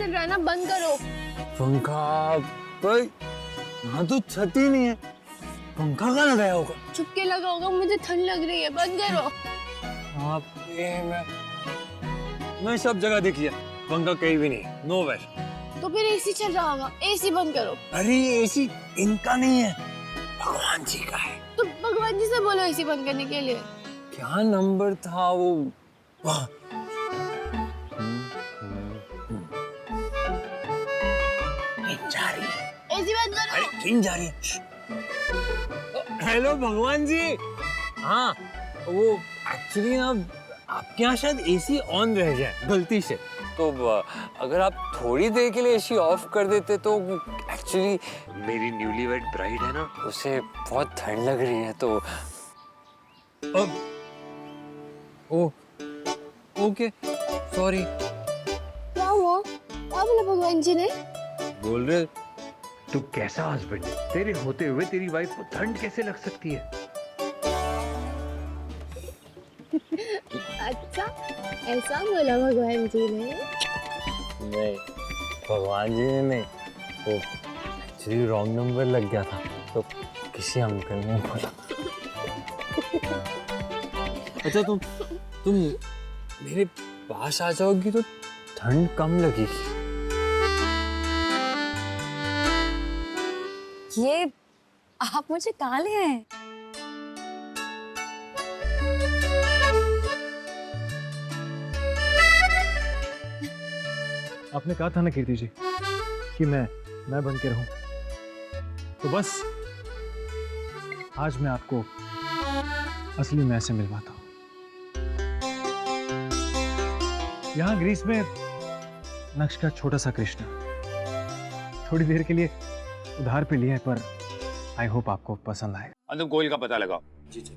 चल रहा है ना, बंद करो। पंखा पर यहाँ तो छत ही नहीं है, पंखा कहाँ लगाया होगा? चुपके लगा होगा, मुझे ठंड लग रही है, बंद करो। आप मैं सब जगह देख लिया, पंखा कहीं भी नहीं, नोवेयर। तो फिर एसी चल रहा होगा, एसी बंद करो। अरे एसी इनका नहीं है, भगवान जी का है। तो भगवान जी से बोलो एसी बंद करने के लिए। क्या नंबर था वो? जा रही है, एसी बंद करो। अरे किन जा रही है? हेलो भगवान जी। हाँ वो एक्चुअली ना आपके यहाँ शायद एसी ऑन रह जाए गलती से, तो अगर आप थोड़ी देर के लिए एसी ऑफ कर देते तो एक्चुअली मेरी न्यूली वेड ब्राइड है ना, उसे बहुत ठंड लग रही है तो ओ ओके सॉरी। क्या हुआ? क्या बोला भगवान जी ने? बोल रहे तू कैसा हस्बैंड है? तेरे होते हुए तेरी वाइफ को ठंड कैसे लग सकती है? अच्छा, ऐसा बोला भगवान जी ने? नहीं, भगवान जी ने नहीं, वो एक्चुअली रॉन्ग नंबर लग गया था तो किसी अंकल ने बोला। अच्छा तुम मेरे पास आ जाओगी तो ठंड कम लगेगी। ये आप मुझे कहाँ ले आए? आपने कहा था ना कीर्ति जी कि मैं बन के रहूं, तो बस आज मैं आपको असली मैं से मिलवाता हूं। यहां ग्रीस में नक्श का छोटा सा कृष्ण थोड़ी देर के लिए उधार पे लिया है, पर आई होप आपको पसंद आए। अंतिम गोयल का पता लगाओ। जी जी।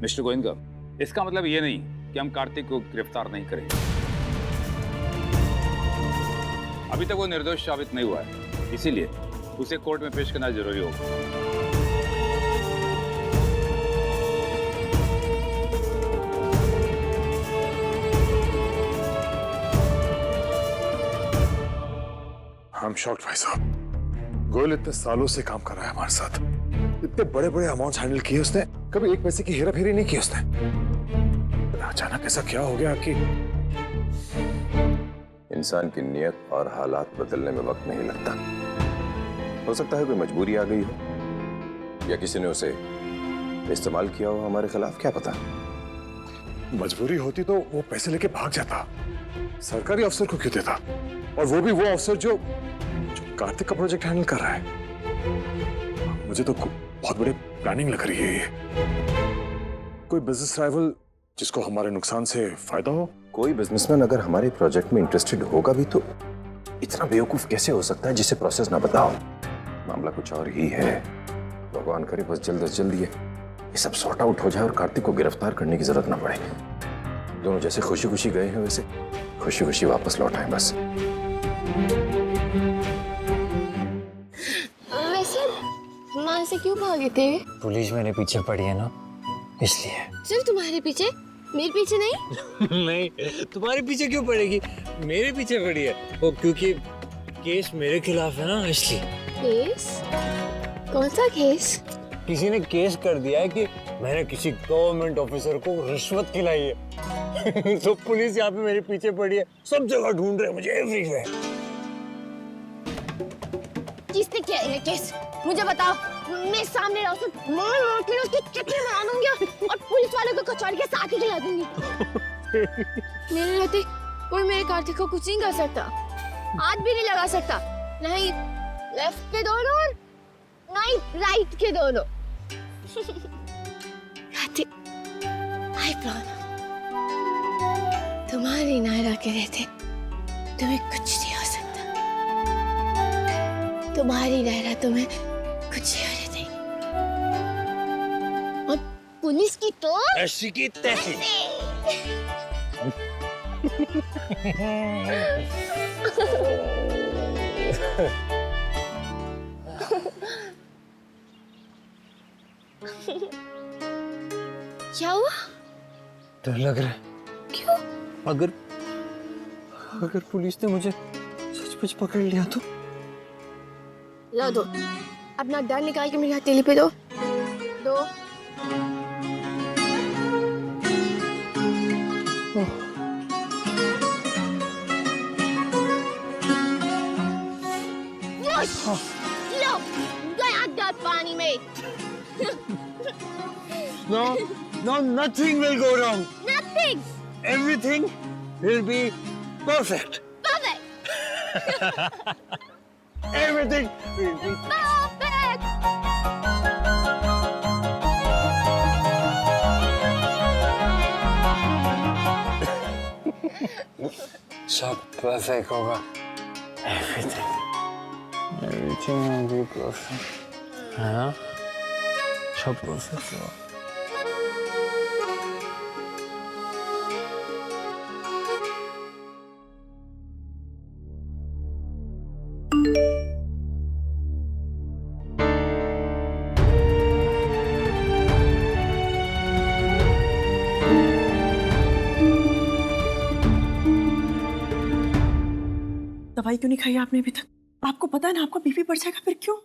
मिस्टर गोविंद, इसका मतलब ये नहीं कि हम कार्तिक को गिरफ्तार नहीं करेंगे। अभी तक वो निर्दोष साबित नहीं हुआ है, इसीलिए उसे कोर्ट में पेश करना जरूरी होगा। I'm shocked भाई साहब। गोयल इतने सालों से काम कर रहा है हमारे साथ, इतने बड़े बड़े अमाउंट हैंडल किए उसने, कभी एक पैसे की हेरा फेरी नहीं की उसने। अचानक ऐसा क्या हो गया कि इंसान की नियत और हालात बदलने में वक्त नहीं लगता। हो सकता है कोई मजबूरी आ गई हो या किसी ने उसे इस्तेमाल किया हो हमारे खिलाफ, क्या पता। मजबूरी होती तो वो पैसे लेके भाग जाता, सरकारी अफसर को क्यों देता, और वो भी वो अफसर जो कार्तिक का प्रोजेक्ट हैंडल कर रहा है। मुझे तो बहुत बड़ी प्लानिंग लग रही है ये। कोई बिजनेस राइवल जिसको हमारे नुकसान से फायदा हो। कोई बिजनेसमैन अगर हमारे प्रोजेक्ट में इंटरेस्टेड होगा भी तो इतना बेवकूफ कैसे हो सकता है जिसे प्रोसेस ना बताओ। मामला कुछ और ही है। भगवान करे बस जल्द से जल्द ये सब सॉर्ट आउट हो जाए और कार्तिक को गिरफ्तार करने की जरूरत ना पड़े। दोनों जैसे खुशी खुशी गए हैं वैसे खुशी खुशी वापस लौट आए बस। वैसे मां से क्यों भागे थे? पुलिस मेरे पीछे पड़ी है ना, इसलिए। सिर्फ तुम्हारे पीछे, मेरे पीछे नहीं? नहीं, तुम्हारे पीछे क्यों पड़ेगी, मेरे पीछे पड़ी है वो, क्योंकि केस मेरे खिलाफ है ना, इसलिए। केस? कौन सा केस? किसी ने केस कर दिया है कि मैंने किसी गवर्नमेंट ऑफिसर को रिश्वत खिलाई है। तो पुलिस यहाँ पे मेरे पीछे पड़ी है, सब जगह ढूंढ रहे हैं मुझे, एवरीवेयर। किसने किया ये केस? मुझे बताओ, मैं सामने रहो, मार के उसकी चटनी बना दूंगी और पुलिस वालों को कचौड़ी के साथ ही खिला दूंगी। मेरे रहते कोई मेरे कार्तिक को कुछ नहीं कर सकता, हाथ भी नहीं लगा सकता, नहीं लेफ्ट के दोनों और नहीं राइट के दोनों। कार्तिक, आई प्रॉमिस, तुम्हारी नायरा के रहते तुम्हें कुछ नहीं हो सकता। तुम्हारी नायरा तुम्हें कुछ नहीं होने देगी। और पुलिस की तो ऐसी की तैसी। क्या हुआ? डर लग रहा है। क्यों? अगर पुलिस ने मुझे सचमुच पकड़ लिया तो? लो दो, अपना डर निकाल के मेरी हथेली पे दो। दो। लो, गया डर पानी में। No, no, nothing will go wrong. Nothing. Everything will be perfect. Perfect. Everything will be Perfect. सब perfect होगा. Everything will be perfect. है ना? सब perfect होगा. दवाई क्यों नहीं खाई आपने अभी तक? आपको पता है ना आपका बीपी बढ़ जाएगा, फिर क्यों?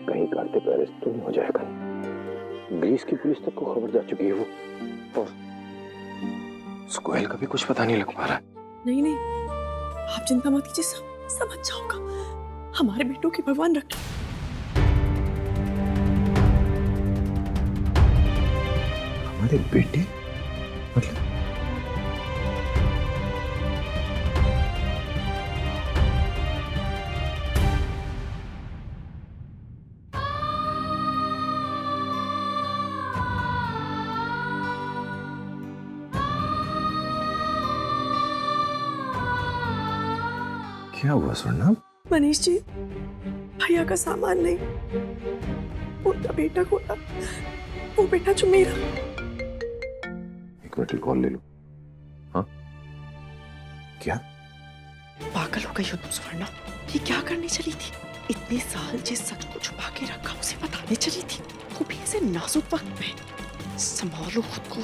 कहीं कार्तिक अरेस्ट तो नहीं हो जाएगा? ग्रीस की पुलिस तक को खबर जा चुकी है वो, और स्क्वेल का भी कुछ पता नहीं लग पा रहा है। नहीं नहीं, आप चिंता मत कीजिए, सब अच्छा होगा। हमारे बेटों की भगवान रखे। हमारे बेटे? मतलब क्या हुआ स्वर्णा? मनीष जी, भैया का सामान नहीं, उनका बेटा खोला, वो बेटा जो मेरा। एक मिनट कॉल ले लो। हाँ क्या? पागल हो गई हो तुम स्वर्णा, ये क्या करने चली थी? इतने साल जिस सच को छुपा के रखा उसे बताने चली थी, वो भी ऐसे नाजुक वक्त में। संभालो खुद को।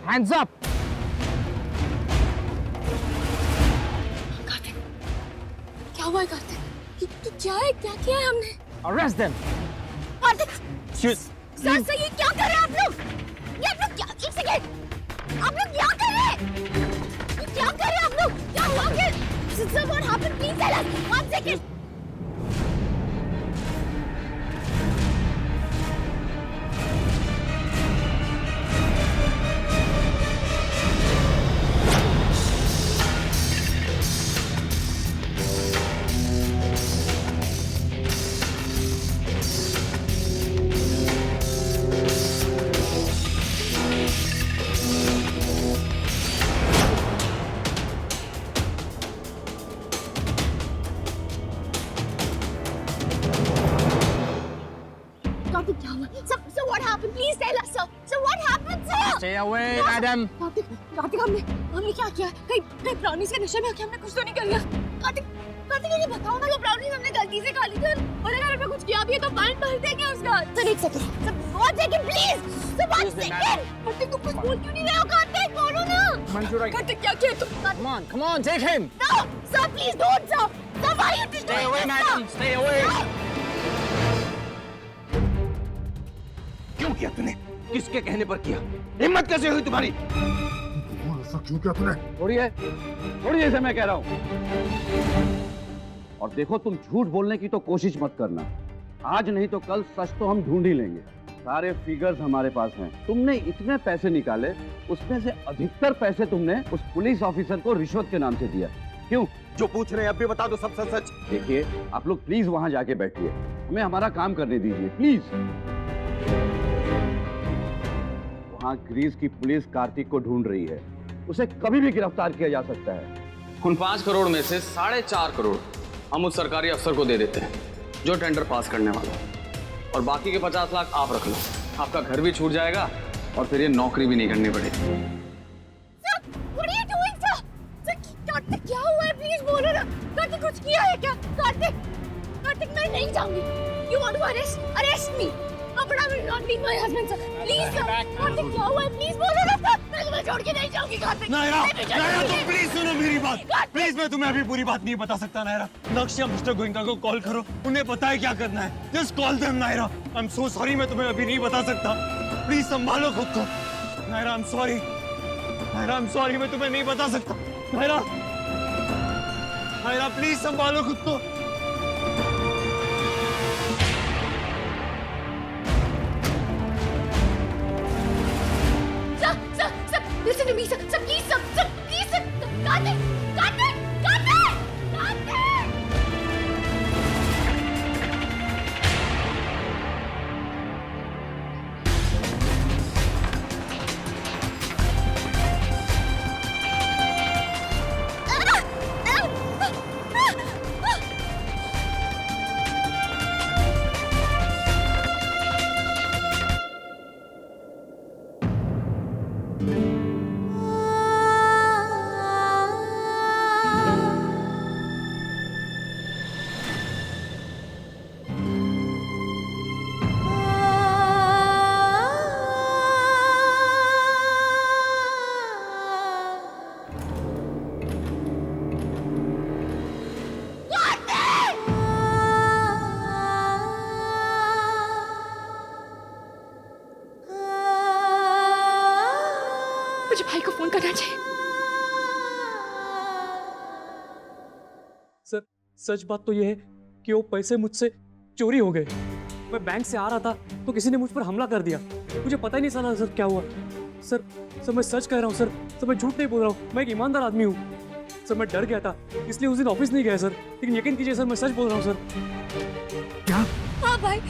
Hands up! कार्तिक, क्या हुआ है कार्तिक? ये क्या है? क्या किया है हमने? Arrest them! Kartik, Shoot! Sir ये क्या कर रहे हैं आप लोग? ये आप लोग क्या? एक सेकेंड, आप लोग क्या कर रहे हैं? ये क्या कर रहे हैं आप लोग? क्या हुआ क्या? Sir, what happened? Please tell us. 1 second. Karthik, क्या हुआ? Sir, what happened? Please tell us, sir. Sir, what happened, sir? Stay away, madam! Kartik, हमने क्या किया? कहीं ब्राउनीज के नशे में आके हमने कुछ तो नहीं कर लिया? कार्तिक ये बताओ ना, वो ब्राउनीज हमने गलती से खा ली थी और अगर हमने कुछ किया भी है तो फाइन भर देंगे उसका। सर एक second, sir 1 second please, sir 1 second। Kartik तुम कुछ बोल क्यों नहीं रहे हो? कार्तिक बोलो ना। Manjura, कार्तिक क्या किया तुम? come on, take him! No, sir please don't, sir. Sir why are you doing this? Stay away, madam! Stay away! क्यों किया तूने? किसके कहने पर किया? हिम्मत कैसे हुई तुम्हारी? ऐसा क्यों किया तूने? थोड़ी से मैं कह रहा हूँ। और देखो तुम झूठ बोलने की तो कोशिश मत करना। आज नहीं तो कल सच तो हम ढूंढ ही लेंगे। सारे फिगर्स हमारे पास हैं। तुमने इतने पैसे निकाले, उसमें से अधिकतर पैसे तुमने उस पुलिस ऑफिसर को रिश्वत के नाम से दिया। क्यों? जो पूछ रहे हैं अब भी बता दो सब सच सच। देखिए, आप लोग प्लीज वहां जाके बैठिए, हमें हमारा काम करने दीजिए प्लीज। वहां ग्रीस की पुलिस कार्तिक को ढूंढ रही है, उसे कभी भी गिरफ्तार किया जा सकता है। उन 5 करोड़ में से 4.5 करोड़ हम उस सरकारी अफसर को दे देते हैं जो टेंडर पास करने वाला है, और बाकी के 50 लाख आप रख लो। आपका घर भी छूट जाएगा और फिर ये नौकरी भी नहीं करनी पड़ेगी। कार्तिक क्या हुआ है? प्लीज बोलो ना। कार्तिक कुछ किया है क्या? कार्तिक, कार्तिक मैं नहीं जाऊंगी। You want to arrest me? But I will not leave my husband, sir. Please, sir. Kartik क्या हुआ है? प्लीज बोलो ना सर। मैं तुम्हें छोड़ के नहीं जाऊंगी कार्तिक। नायरा, नायरा तुम प्लीज सुनो मेरी बात। प्लीज मैं तुम्हें अभी पूरी बात नहीं बता सकता नायरा। लक्ष्य मिस्टर गोयनका को कॉल करो, उन्हें पता है क्या करना है। Just call them Naira. I am so sorry, मैं तुम्हें अभी नहीं बता सकता। प्लीज संभालो खुद को Naira. I am sorry Naira, I am sorry, मैं तुम्हें नहीं बता सकता नायरा। नायरा प्लीज संभालो खुद को। Sir, listen to me, sir. Sir, please, sir, please, sir. Karthik, Karthik, Karthik, Karthik. मुझे भाई को फोन करना चाहिए। सर सच बात तो ये है कि वो पैसे मुझसे चोरी हो गए। मैं बैंक से आ रहा था तो किसी ने मुझ पर हमला कर दिया। मुझे पता ही नहीं चला सर क्या हुआ। सर मैं सच कह रहा हूँ सर, मैं झूठ नहीं बोल रहा हूँ। मैं एक ईमानदार आदमी हूँ सर। मैं डर गया था इसलिए उस दिन ऑफिस नहीं गया सर, लेकिन यकीन कीजिए सर मैं सच बोल रहा हूँ सर। क्या? हाँ भाई,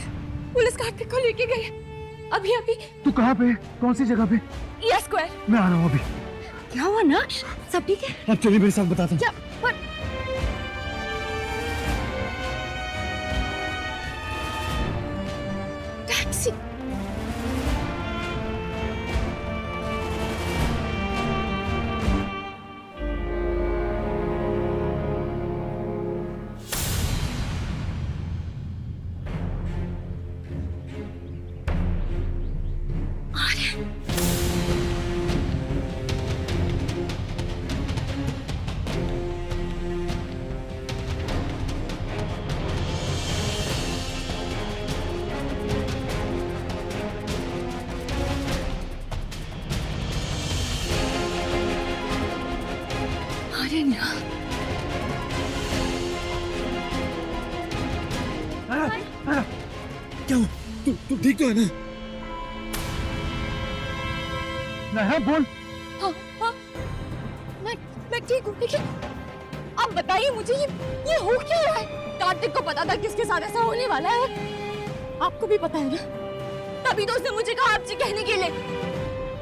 पुलिस कार्तिक को लेके गई अभी अभी। तू कहाँ पे? कौन सी जगह पे? Yes square. मैं आ रहा हूँ अभी। क्या हुआ ना? सब ठीक है? अब चलिए मेरे साथ बताता हूँ। क्या? पर टैक्सी। क्या हुआ? तू ठीक तो है ना? नायरा बोल। हाँ, मैं ठीक हूँ, लेकिन आप बताइए मुझे ये हो क्या रहा है? कार्तिक को पता था किसके साथ ऐसा होने वाला है, आपको भी पता है ना? तभी तो उसने मुझे कहा आपसे कहने के लिए।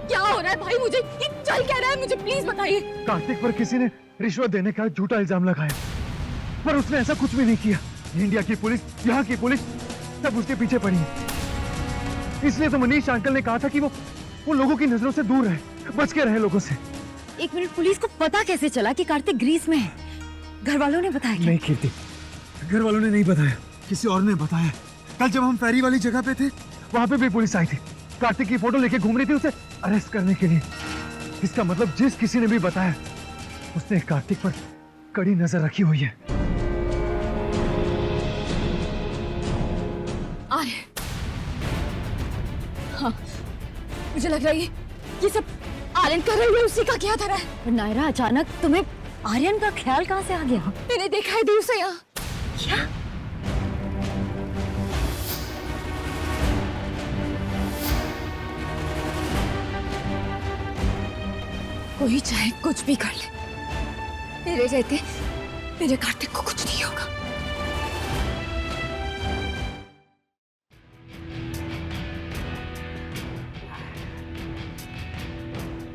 क्या हो रहा है भाई? मुझे ये चल क्या रहा है? मुझे प्लीज बताइए। कार्तिक पर किसी ने रिश्वत देने का झूठा इल्जाम लगाया, पर उसने ऐसा कुछ भी नहीं किया। इंडिया की पुलिस, यहाँ की पुलिस सब उसके पीछे पड़ी है। इसलिए तो मनीष अंकल ने कहा था कि वो लोगों की नजरों से दूर रहे, बच के रहे लोगों से। एक मिनट, पुलिस को पता कैसे चला कि कार्तिक ग्रीस में है? घर वालों ने बताया क्या? नहीं कीर्ति, घर वालों ने नहीं बताया, किसी और ने बताया। कल जब हम फेरी वाली जगह पे थे, वहाँ पे भी पुलिस आई थी। कार्तिक की फोटो लेके घूम रही थी उसे अरेस्ट करने के लिए। इसका मतलब जिस किसी ने भी बताया, उसने कार्तिक पर कड़ी नजर रखी हुई है। आर्यन, हाँ मुझे लग रहा है ये सब आर्यन कर रही है, उसी का क्या धरा है। पर नायरा, अचानक तुम्हें आर्यन का ख्याल कहाँ से आ गया? मैंने देखा है दूर से यहाँ। क्या? कोई चाहे कुछ भी कर ले, मेरे रहते मेरे कार्तिक को कुछ नहीं होगा।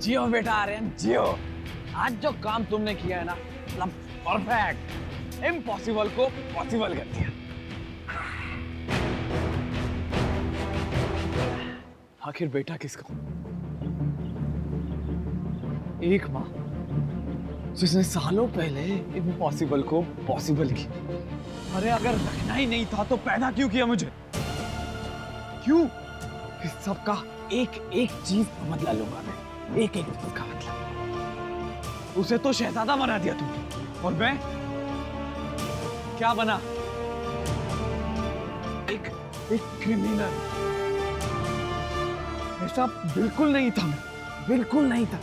जियो बेटा आर्यन, जियो। आज जो काम तुमने किया है ना, मतलब परफेक्ट, इम्पॉसिबल को पॉसिबल कर दिया। आखिर बेटा किसका? एक माँ जिसने सालों पहले इम्पॉसिबल को पॉसिबल किया। अरे अगर रखना ही नहीं था तो पैदा क्यों किया मुझे? क्यों? इस सब का एक एक चीज का बदला लूंगा मैं, एक एक चीज का बदला। उसे तो शहजादा बना दिया तुमने, और मैं क्या बना? एक क्रिमिनल। ऐसा बिल्कुल नहीं था मैं, बिल्कुल नहीं था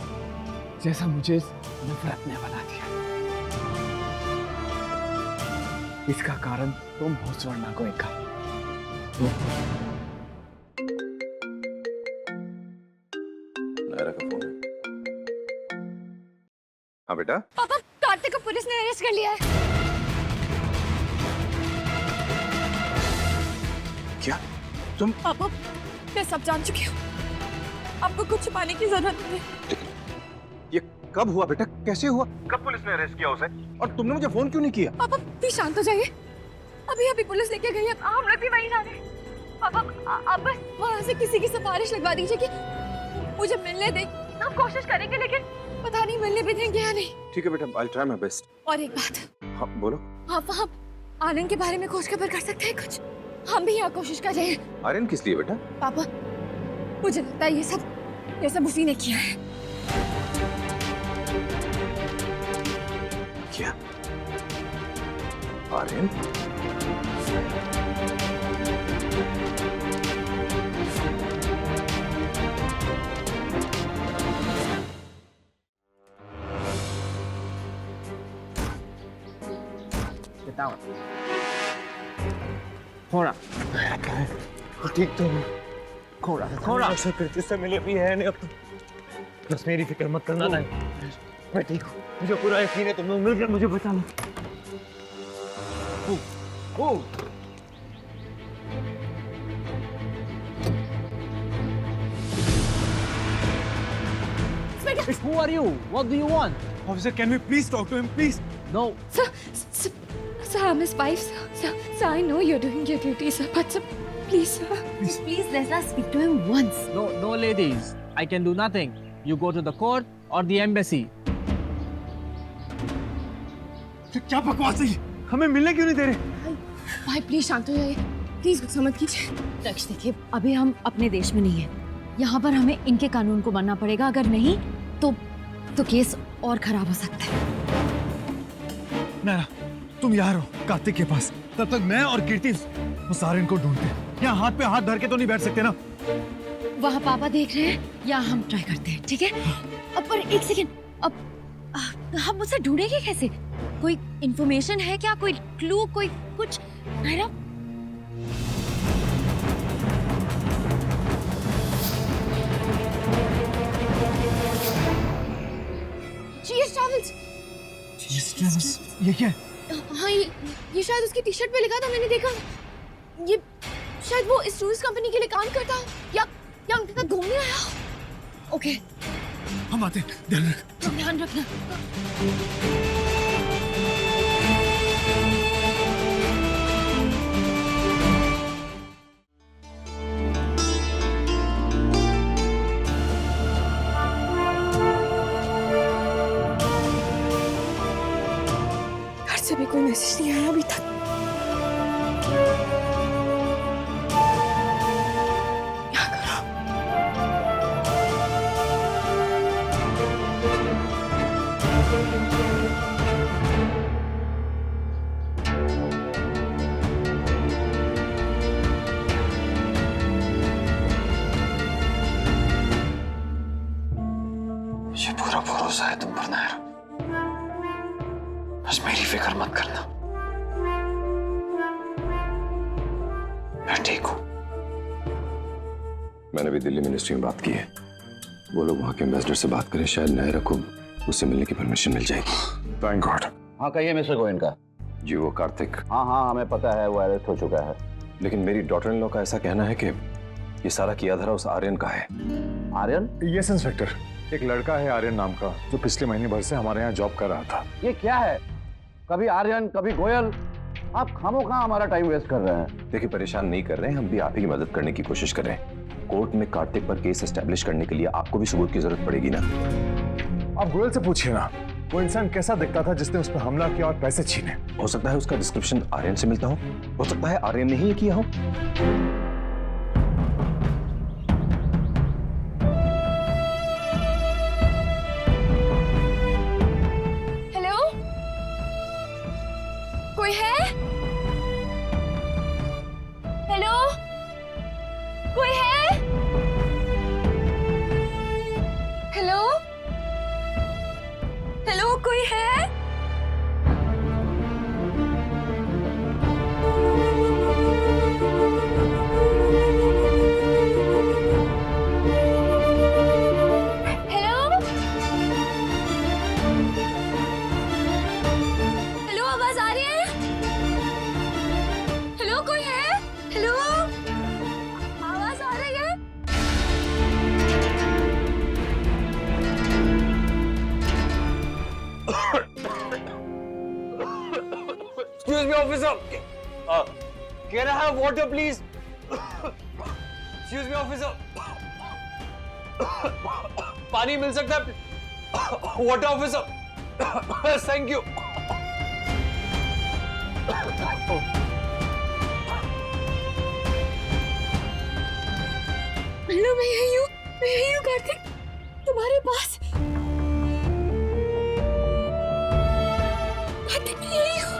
जैसा मुझे नफरत ने बना दिया। इसका कारण तुम हो स्वर्णा गोयनका। नायरा का फोन है। हाँ बेटा। पापा, कार्तिक को पुलिस ने अरेस्ट कर लिया है। क्या? तुम? पापा, मैं सब जान चुकी हूँ। आपको कुछ छुपाने की जरूरत नहीं है। ये कब हुआ बेटा? कैसे हुआ? कब पुलिस ने अरेस्ट किया उसे? और तुमने मुझे फोन क्यों नहीं किया? पापा प्लीज शांत हो जाइए। अभी अभी पुलिस लेके गई है, हम लोग भी वहीं जा रहे हैं। पापा आप बस वहाँ से किसी की सिफारिश लगवा दीजिए कि मुझे मिलने दें। हम कोशिश करेंगे, लेकिन पता नहीं मिलने भी देंगे या नहीं। ठीक है बेटा, I'll try my best। और एक बात। हाँ बोलो। आप आनंद के बारे में खोज खबर कर सकते हैं कुछ? हम भी यहाँ कोशिश कर रहे हैं। आर्यन किस लिए बेटा? पापा मुझे लगता है ये सब उसी ने किया है। क्या? आर्यन? बताओ थोड़ा ठीक तो थोड़ा से कृति से मिले भी है नहीं अब तो। बस मेरी फिक्र मत करना ना, मैं ठीक हूँ। मुझे पूरा यकीन है तुम लोग मिलकर मुझे बचा लो। Who are you? What do you want? Officer, can we please talk to him, please? No. Sir, I'm his wife, sir. Sir, I know you're doing your duty, sir, but sir, please, sir. Please, let us speak to him once. No, ladies. I can do nothing. You go to the court or the embassy. क्या बकवास है ये? हमें मिलने क्यों नहीं दे रहे? भाई प्लीज शांत हो जाइए, प्लीज कुछ समझ कीजिए। लक्ष्य देखिए, अभी हम अपने देश में नहीं है। यहाँ पर हमें इनके कानून को मानना पड़ेगा, अगर नहीं तो केस और खराब हो सकता है। नायरा, तुम यहाँ रहो कार्तिक के पास, तब तक मैं और कीर्ति उस आर्यन को ढूंढते हैं। यहाँ हाथ पे हाथ धर के तो नहीं बैठ सकते ना। वहाँ पापा देख रहे हैं, या हम ट्राई करते हैं, ठीक है? अब पर एक सेकेंड, अब हम उसे ढूंढेंगे कैसे? कोई इंफॉर्मेशन है क्या? कोई क्लू, कोई कुछ? नायरा, ये क्या है? हाँ, ये शायद उसकी टी शर्ट पे लिखा था, मैंने देखा। ये शायद वो इस टूरिस्ट कंपनी के लिए काम करता हो, या उनके साथ घूमने आया हो। ओके, हम आते हैं, ध्यान रखना। से भी कोई मैसेज नहीं आया अभी तक। क्या करो? मुझे पूरा भरोसा है तुम पर नायरा, बस मेरी फिक्र मत करना, मैं ठीक हूं। मैंने भी दिल्ली मिनिस्ट्री में बात की है, वो लोग वहाँ के एम्बेसडर से बात करें, शायद नायरा को उससे मिलने की परमिशन मिल जाएगी। Thank God. हाँ कहिए मिस्टर गोयनका। जी वो कार्तिक। हाँ हाँ हमें पता है, वो अरेस्ट हो चुका है। लेकिन मेरी डॉटर इन लॉ का ऐसा कहना है कि ये सारा किया धरा उस आर्यन का है। आर्यन? यस इंस्पेक्टर, एक लड़का है आर्यन नाम का जो पिछले महीने भर से हमारे यहाँ जॉब कर रहा था। ये क्या है, कभी आर्यन कभी गोयल, आप खामोखा हमारा टाइम वेस्ट कर रहे हैं। देखिए परेशान नहीं कर रहे हैं, हम भी आप ही की मदद करने की कोशिश कर रहे हैं। कोर्ट में कार्तिक पर केस एस्टेब्लिश करने के लिए आपको भी सबूत की जरूरत पड़ेगी ना। आप गोयल से पूछिए ना, वो इंसान कैसा दिखता था जिसने उस पर हमला किया और पैसे छीने। हो सकता है उसका डिस्क्रिप्शन आर्यन से मिलता हो सकता है आर्यन ने ही ये किया हो। हेलो, कोई है? हेलो, कोई है? हेलो, हेलो, कोई है? हेलो, हेलो, आवाज आ रही है? हेलो, कोई है? हेलो, आवाज आ रही है? Excuse me, officer. Can I have water, please? Excuse me, officer. पानी मिल सकता है? Water, officer. Thank you. Hello, मैं यही हूँ कार्तिक, तुम्हारे पास। कार्तिक, मैं यही हूँ।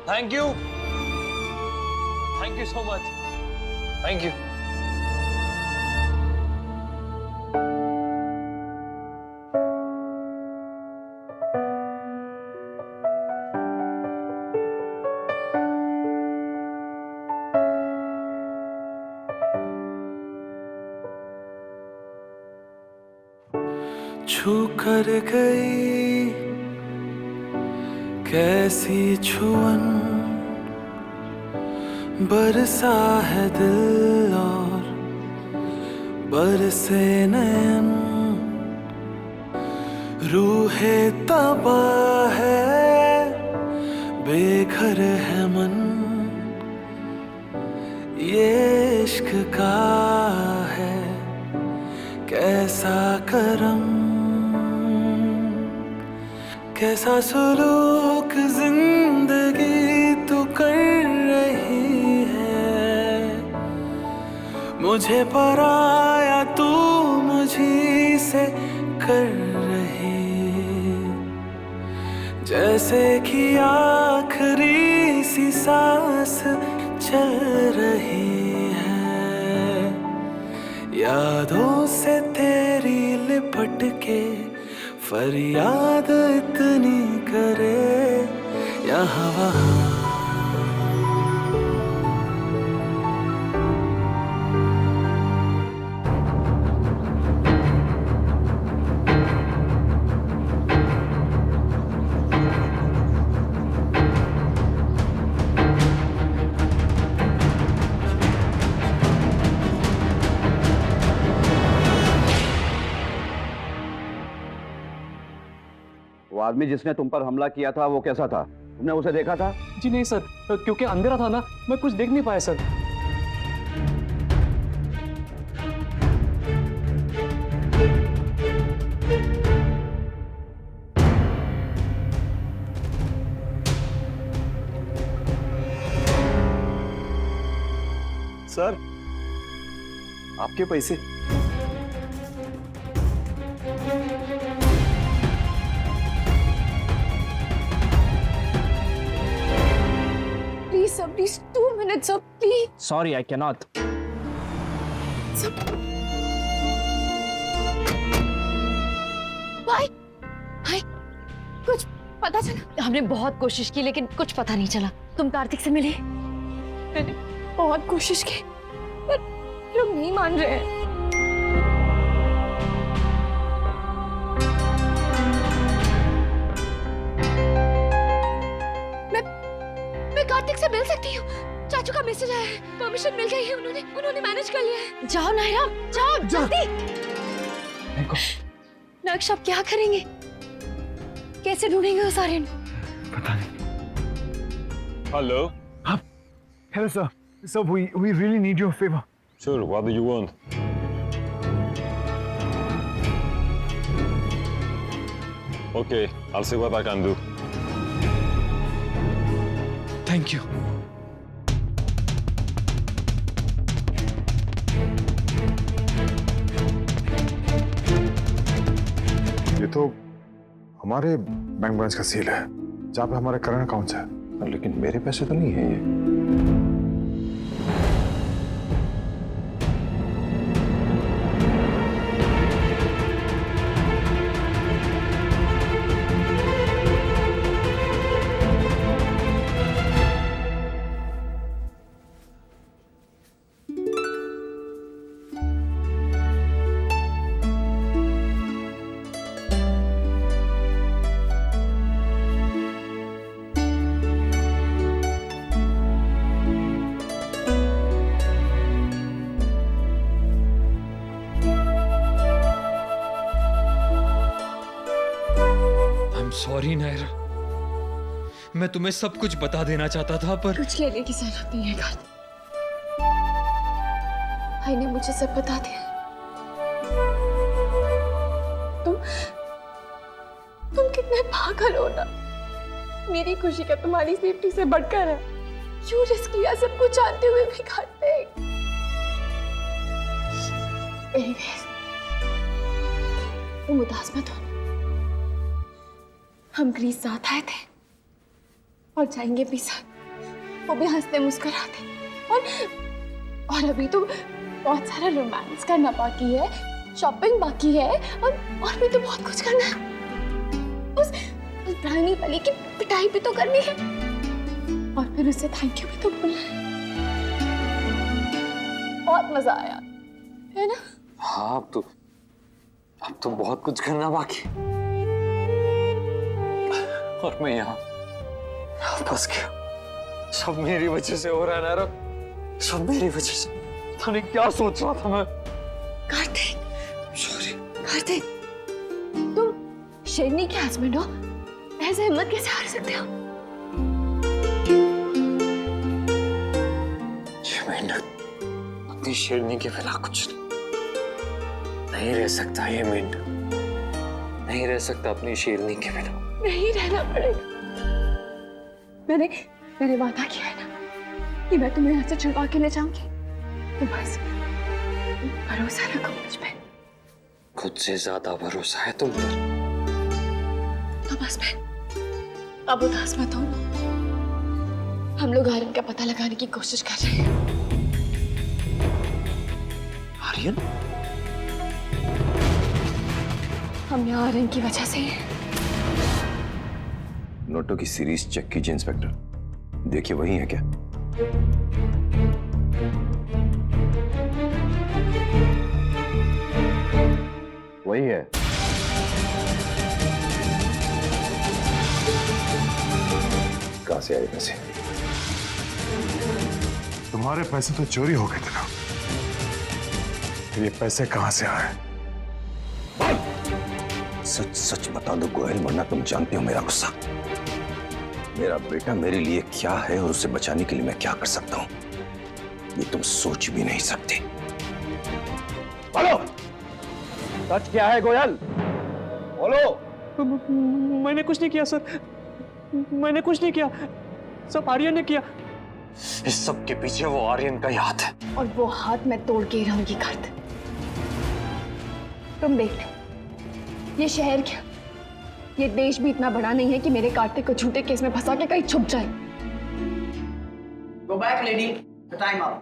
Thank you. Thank you so much. Thank you. छू कर गई कैसी छुअन, बरसा है दिल और बरसे नयन, रूहे तबाह है बेघर है मन, ये इश्क का है कैसा करम, कैसा सुलूक जिंदगी तू कर रही है, मुझे पराया तू मुझी से कर रही, जैसे कि आखिरी सी सांस चल रही है, यादों से तेरी लिपट के फरियाद इतनी करे यहाँ वहाँ। वो आदमी जिसने तुम पर हमला किया था वो कैसा था, तुमने उसे देखा था? जी नहीं सर, क्योंकि अंधेरा था ना, मैं कुछ देख नहीं पाया सर। सर, आपके पैसे। Please, sir, please, 2 minutes, sir, please. Sorry, I cannot. Sir. भाई, भाई, कुछ पता चला? हमने बहुत कोशिश की लेकिन कुछ पता नहीं चला। तुम कार्तिक से मिले? मैंने बहुत कोशिश की, लोग नहीं मान रहे हैं। मैं कार्तिक से मिल सकती हूँ। चाचू का मैसेज आया है, परमिशन मिल गई है, उन्होंने मैनेज कर लिया है। जाओ नायरा, जाओ जल्दी। नक्श अब क्या करेंगे? कैसे ढूंढेंगे उस आर्यन को? पता नहीं। Hello. Hello, sir. Sir, we really need your favor. Sure, what do you want? Okay, I'll see what I can do. Thank you. ये तो हमारे बैंक ब्रांच का सील है, जहाँ पे हमारे करंट अकाउंट्स है। लेकिन मेरे पैसे तो नहीं है ये। सॉरी नायरा, मैं तुम्हें सब कुछ बता देना चाहता था पर कुछ लेने की जरूरत नहीं है कार्तिक। भाई ने मुझे सब बता दिया। तुम कितने पागल हो ना। मेरी खुशी का तुम्हारी सेफ्टी से बढ़कर है। क्यों रिस्क लिया सब कुछ जानते हुए भी कार्तिक? Anyways, तुम उदास मत हो। हम ग्रीस साथ आए थे और जाएंगे भी साथ, वो भी हंसते मुस्कुराते। और अभी तो बहुत सारा रोमांस करना बाकी है, शॉपिंग बाकी है और भी तो बहुत कुछ करना है। उस ब्राह्मणी वाली की पिटाई भी तो करनी है और फिर उससे थैंक यू भी तो बोलना है। बहुत मजा आया है ना? हाँ, अब तो बहुत कुछ करना बाकी है। और मैं यहाँ फंस गया। सब मेरी वजह से हो रहा है नायरा, सब मेरी वजह से। पता नहीं क्या सोच रहा था मैं। कार्तिक, सॉरी। कार्तिक, तुम शेरनी के हस्बैंड हो, ऐसे हिम्मत कैसे हार सकते हो? ये मेंढक अपनी शेरनी के बिना कुछ नहीं रह सकता। ये मेंढक नहीं रह सकता अपनी शेरनी के बिना। नहीं रहना पड़ेगा। मैंने वादा किया है ना कि मैं तुम्हें यहाँ से छुड़वा के ले जाऊंगी। तो बस भरोसा रखो मुझ पे। खुद से ज्यादा भरोसा है तुम पर। तो बस अब उदास मत हो। हम लोग आर्यन का पता लगाने की कोशिश कर रहे हैं। आर्यन? हम यहाँ आर्यन की वजह से हैं। नोटों की सीरीज चेक कीजिए इंस्पेक्टर, देखिए वही है क्या? वही है। कहां से आए पैसे? तुम्हारे पैसे तो चोरी हो गए थे ना, तो ये पैसे कहां से आए? सच सच बता दो गोयल, वरना तुम जानते हो मेरा गुस्सा। मेरा बेटा मेरे लिए क्या है और उसे बचाने के लिए मैं क्या कर सकता हूं, ये तुम सोच भी नहीं सकते। बोलो, सच क्या है गोयल? बोलो। मैंने कुछ नहीं किया सर, मैंने कुछ नहीं किया, सब आर्यन ने किया। इस सब के पीछे वो आर्यन का ही हाथ है। और वो हाथ मैं तोड़ के ही रहूंगी कार्तिक। तुम देख लो, ये शहर क्या, ये देश भी इतना बड़ा नहीं है कि मेरे कार्तिक को झूठे केस में फंसा के कहीं छुप जाए। Go back, lady. The time up.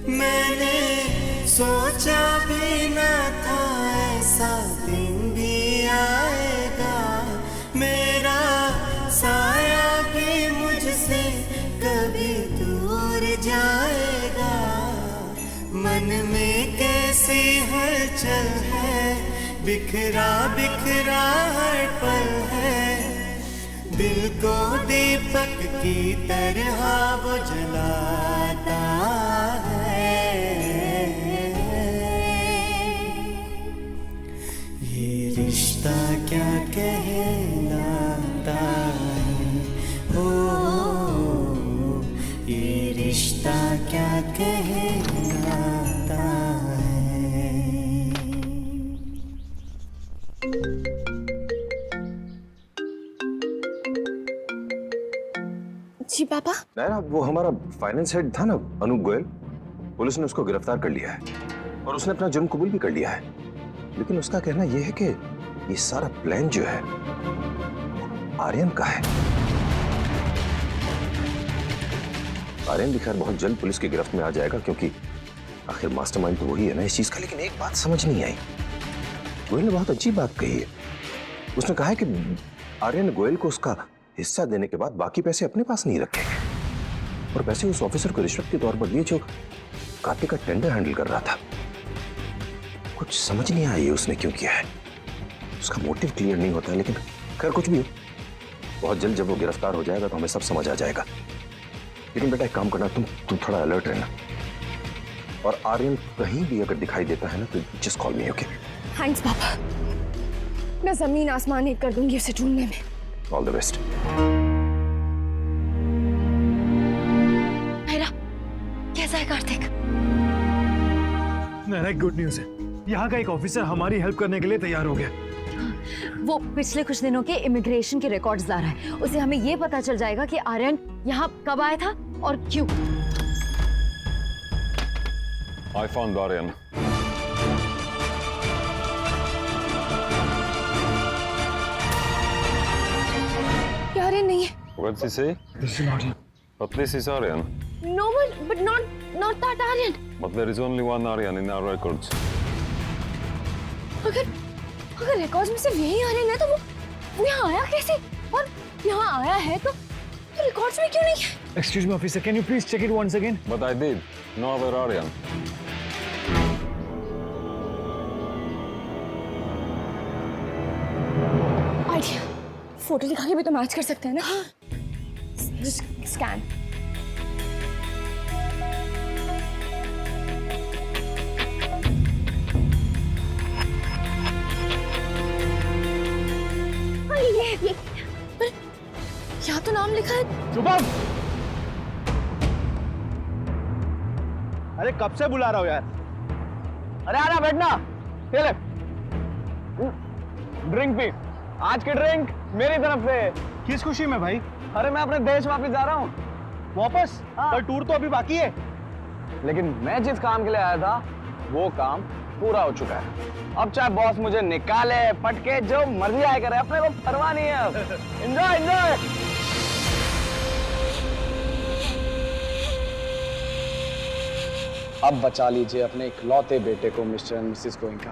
मैंने बिखरा बिखरा हर पल है, दिल को दीपक की तरह वो जलाता है। ये रिश्ता क्या कहलाता है, ओ ये रिश्ता क्या कहलाता है। जी पापा। नायरा, वो हमारा फाइनेंस हेड था ना, अनूप गोयल, पुलिस ने उसको गिरफ्तार कर लिया है और उसने अपना जुर्म कबूल भी कर लिया है। लेकिन उसका कहना यह है कि ये सारा प्लान जो है आर्यन का है। आर्यन भी खैर बहुत जल्द पुलिस की गिरफ्त में आ जाएगा, क्योंकि आखिर मास्टरमाइंड तो वही है ना इस चीज का। लेकिन एक बात समझ नहीं आई, गोयल ने बहुत अजीब बात कही है। उसने कहा है कि आर्यन गोयल को उसका हिस्सा देने के बाद बाकी पैसे अपने पास नहीं रखेंगे, और पैसे उस ऑफिसर को रिश्वत के तौर पर दिए जो कार्तिक का टेंडर हैंडल कर रहा था। कुछ समझ नहीं आई उसने क्यों किया है, उसका मोटिव क्लियर नहीं होता है। लेकिन खैर कुछ भी हो, बहुत जल्द जब वो गिरफ्तार हो जाएगा तो हमें सब समझ आ जाएगा। लेकिन बेटा एक काम करना, तुम थोड़ा अलर्ट रहना, और आर्यन कहीं भी अगर दिखाई देता है ना तो जस्ट कॉल मी, ओके? थैंक्स पापा, मैं जमीन आसमान एक कर दूंगी उसे ढूंढने में। All the best. नायरा, कैसा है कार्तिक? नायरा, गुड न्यूज़ है, यहाँ का एक ऑफिसर हमारी हेल्प करने के लिए तैयार हो गया। वो पिछले कुछ दिनों के इमिग्रेशन के रिकॉर्ड्स ला रहा है। उसे हमें ये पता चल जाएगा कि आर्यन यहाँ कब आया था और क्यों। I found Aryan. आर्यन नहीं है। What did he say? This is Aryan. But this is Aryan. No one, but not that Aryan. But there is only one Aryan in our records. अगर रिकॉर्ड्स में सिर्फ यही आर्यन है तो वो यहाँ आया कैसे? और यहाँ आया है तो रिकॉर्ड्स में क्यों नहीं है? Excuse me, officer. Can you please check it once again? But I did. No other Aryan. Idea, photo दिखा के भी तो मैच कर सकते हैं ना? हाँ। स्कैन। ये यहाँ तो नाम लिखा है। शुभम, अरे कब से बुला रहा हो यार? अरे आना, बैठना, ये ले ड्रिंक पी। आज की ड्रिंक मेरी तरफ से। किस खुशी में भाई? अरे मैं अपने देश वापस जा रहा हूँ। वापस? पर टूर तो अभी बाकी है। लेकिन मैं जिस काम के लिए आया था वो काम पूरा हो चुका है। अब चाहे बॉस मुझे निकाले, पटके, जो मर्जी आए करे, अपने को परवाह नहीं है। अब एंजॉय एंजॉय। अब बचा लीजिए अपने इकलौते बेटे को मिस्टर एंड मिसेस गोइंका।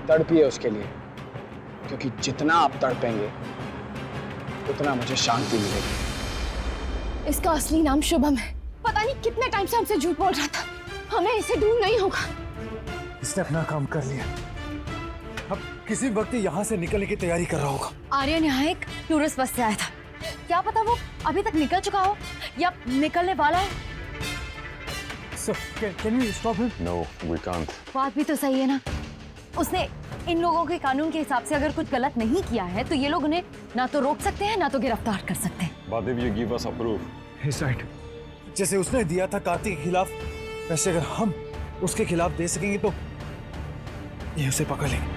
तड़पिए उसके लिए, क्योंकि जितना आप तड़पेंगे उतना मुझे शांति मिलेगी। इसका असली नाम शुभम है। पता नहीं कितने टाइम से हमसे झूठ बोल रहा था। हमें इसे ढूंढना ही होगा। इसने अपना काम कर लिया, अब किसी वक्त यहाँ से निकलने की तैयारी कर रहा होगा। आर्यन यहाँ एक टूरिस्ट बस से आया था। क्या पता वो अभी तक निकल चुका हो या निकलने वाला है। So, can you stop him? No, we can't. बात भी तो सही है ना। उसने इन लोगों के कानून के हिसाब से अगर कुछ गलत नहीं किया है तो ये लोग उन्हें ना तो रोक सकते हैं ना तो गिरफ्तार कर सकते हैं। But if you give us a proof. He's right. जैसे उसने दिया था कार्तिक के खिलाफ, वैसे अगर हम उसके खिलाफ दे सकेंगे तो ये उसे पकड़ लेंगे।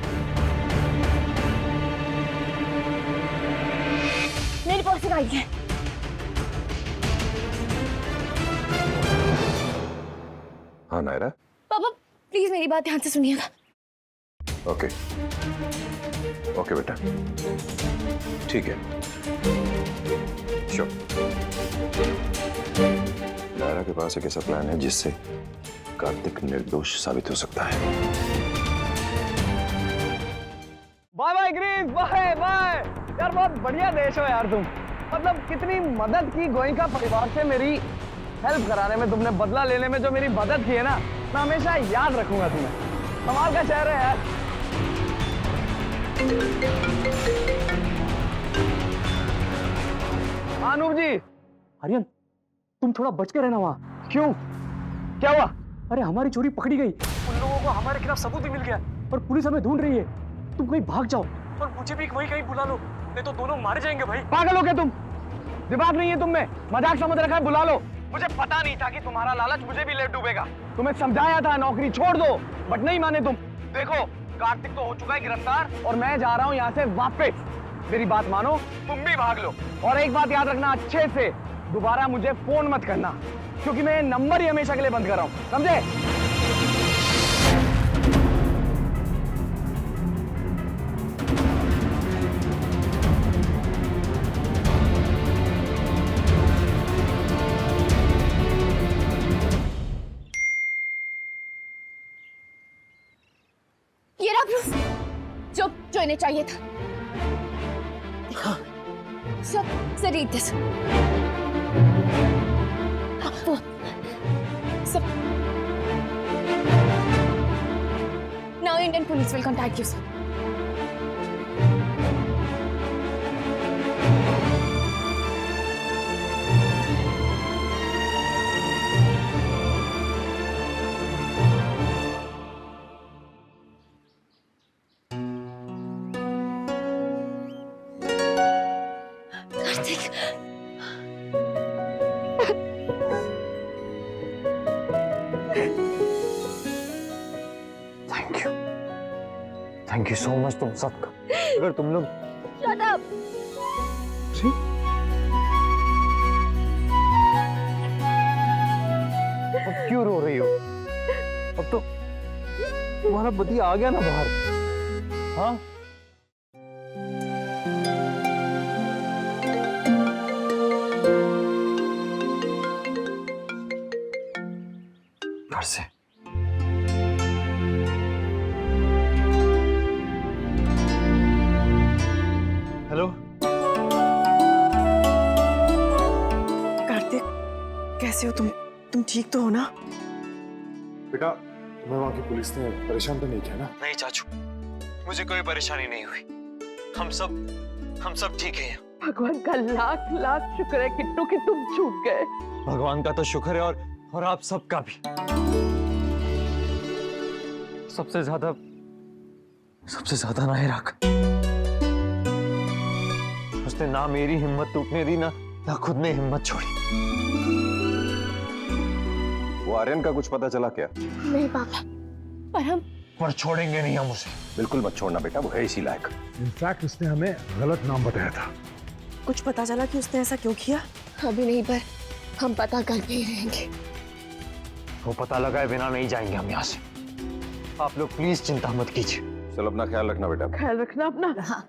मेरी पॉलिसी आई है। हाँ नायरा। पापा प्लीज मेरी बात ध्यान से सुनिएगा। ओके ओके बेटा, ठीक है, श्योर। नायरा के पास एक ऐसा प्लान है जिससे कार्तिक निर्दोष साबित हो सकता है। Bye bye grease, bye bye. यार बहुत बढ़िया देश हो यार तुम। मतलब कितनी मदद की गोइंका परिवार से, मेरी हेल्प कराने में, तुमने बदला लेने में जो मेरी मदद की है ना, मैं हमेशा याद रखूंगा तुम्हें। कमाल का शहर है यार। अनूप जी। आर्यन, तुम थोड़ा बच के रहना वहाँ। क्यों? क्या हुआ? अरे हमारी चोरी पकड़ी गई, उन लोगों को हमारे खिलाफ सबूत भी मिल गया और पुलिस हमें ढूंढ रही है। तुम कहीं भाग जाओ और मुझे भी वहीं कहीं बुला लो, नहीं तो दोनों मारे जाएंगे भाई। पागल हो क्या तुम? दिमाग नहीं है तुम में? मजाक समझ रखा है? बुला लो। मुझे पता नहीं था कि तुम्हारा लालच मुझे भी ले डूबेगा। तुम्हें समझाया था नौकरी छोड़ दो, बट नहीं माने तुम। देखो, कार्तिक तो हो चुका है गिरफ्तार और मैं जा रहा हूँ यहाँ से वापस। मेरी बात मानो, तुम भी भाग लो। और एक बात याद रखना अच्छे से, दोबारा मुझे फोन मत करना, क्योंकि मैं नंबर ही हमेशा के लिए बंद कर रहा हूँ, समझे? ये रहा प्रूफ, जो इन्हें चाहिए था। Sir read this. Now Indian police will contact you, sir. Kartik, thank you so much तुम सबका। अगर तुम लोग shut up. अब क्यों रो रही हो? अब तो तुम्हारा पति आ गया ना बाहर। हाँ, घर से हेलो कार्तिक, कैसे हो तुम? तुम ठीक तो हो ना? बेटा, तुम्हें वहां की पुलिस ने परेशान तो नहीं किया ना? नहीं चाचू, मुझे कोई परेशानी नहीं हुई। हम सब ठीक हैं। भगवान का लाख लाख शुक्र है किट्टू कि तुम छूट गए। भगवान का तो शुक्र है और आप सबका भी। सबसे ज्यादा नाहिरा का। उसने ना मेरी हिम्मत टूटने दी, ना खुद ने हिम्मत छोड़ी। वो आर्यन का कुछ पता चला क्या? नहीं पापा, पर छोड़ेंगे नहीं हम उसे। बिल्कुल मत छोड़ना बेटा, वो है इसी लायक। इनफैक्ट उसने हमें गलत नाम बताया था। कुछ पता चला कि उसने ऐसा क्यों किया? अभी नहीं, पर हम पता करके ही रहेंगे। वो पता लगाए बिना नहीं जाएंगे हम यहाँ से। आप लोग प्लीज चिंता मत कीजिए। चलो अपना ख्याल रखना बेटा। ख्याल रखना अपना। हाँ।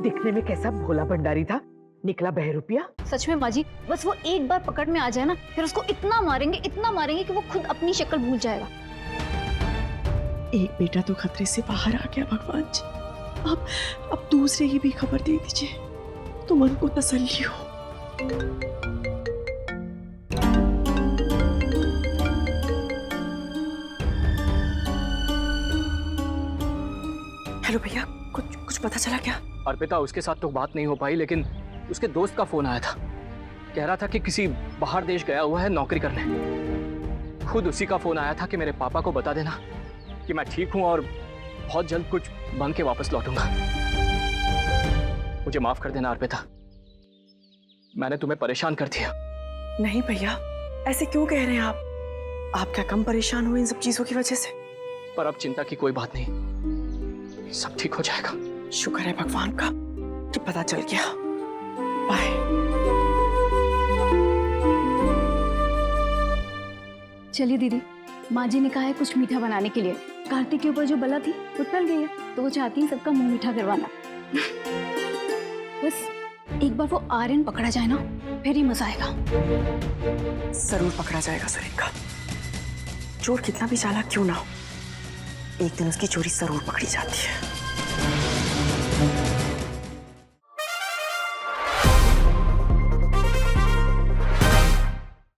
दिखने में कैसा भोला भंडारी था, निकला बहरूपिया। सच में माँ जी, बस वो एक बार पकड़ में आ जाए ना, फिर उसको इतना मारेंगे कि वो खुद अपनी शक्ल भूल जाएगा। एक बेटा तो खतरे से बाहर आ गया भगवान जी। अब दूसरे की भी खबर दे दीजिए तो मन को तसल्ली हो। हेलो भैया, कुछ पता चला क्या? अर्पिता, उसके साथ तो बात नहीं हो पाई, लेकिन उसके दोस्त का फोन आया था। कह रहा था कि किसी बाहर देश गया हुआ है नौकरी करने। खुद उसी का फोन आया था कि मेरे पापा को बता देना कि मैं ठीक हूं और बहुत जल्द कुछ बन के वापस लौटूंगा। मुझे माफ कर देना अर्पिता, मैंने तुम्हें परेशान कर दिया। नहीं भैया, ऐसे क्यों कह रहे हैं आप? आप क्या कम परेशान हुए इन सब चीजों की वजह से? पर अब चिंता की कोई बात नहीं, सब ठीक हो जाएगा। शुक्र है भगवान का कि पता चल गया। बाय। चलिए दीदी, माँ जी ने कहा है कुछ मीठा बनाने के लिए। कार्तिक के ऊपर जो बला थी वो टल गई है, तो वो चाहती है सबका मुंह मीठा करवाना। बस एक बार वो आर्यन पकड़ा जाए ना, फिर ही मजा आएगा। जरूर पकड़ा जाएगा सुरेन का। चोर कितना भी चालाक क्यों ना हो, एक दिन उसकी चोरी जरूर पकड़ी जाती है।